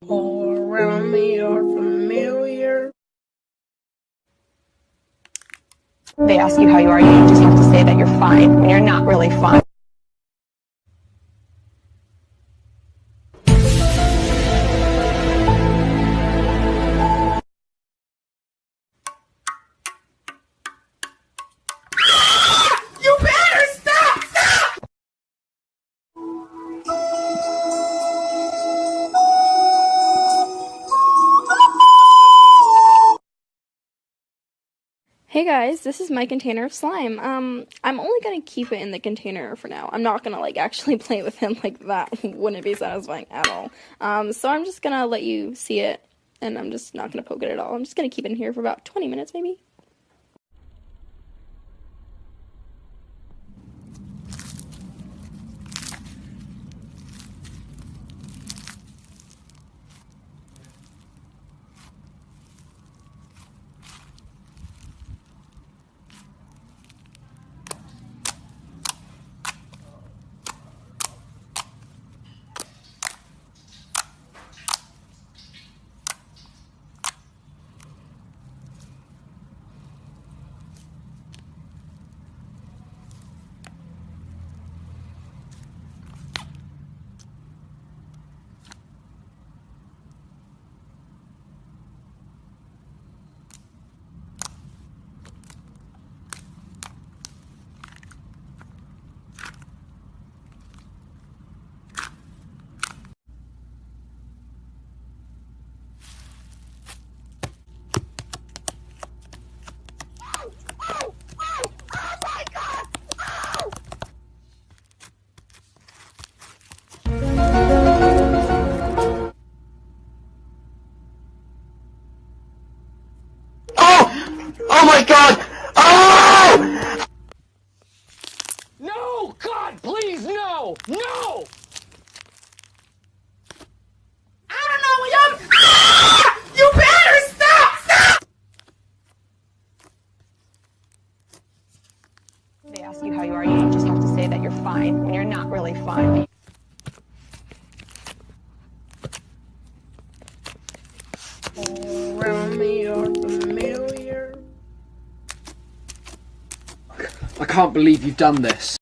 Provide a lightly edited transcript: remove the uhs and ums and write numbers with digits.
All around me are familiar. They ask you how you are, you just have to say that you're fine when you're not really fine. You better stop! Stop! Hey guys, this is my container of slime. I'm only gonna keep it in the container for now. I'm not gonna actually play with him like that. Wouldn't be satisfying at all. So I'm just gonna let you see it, and I'm just not gonna poke it at all. I'm just gonna keep it in here for about 20 minutes maybe. Oh my God! Oh! No! God, please, no! No! I don't know what y'all. Ah! You better stop! Stop! They ask you how you are, you just have to say that you're fine when you're not really fine. All around me are familiar. I can't believe you've done this.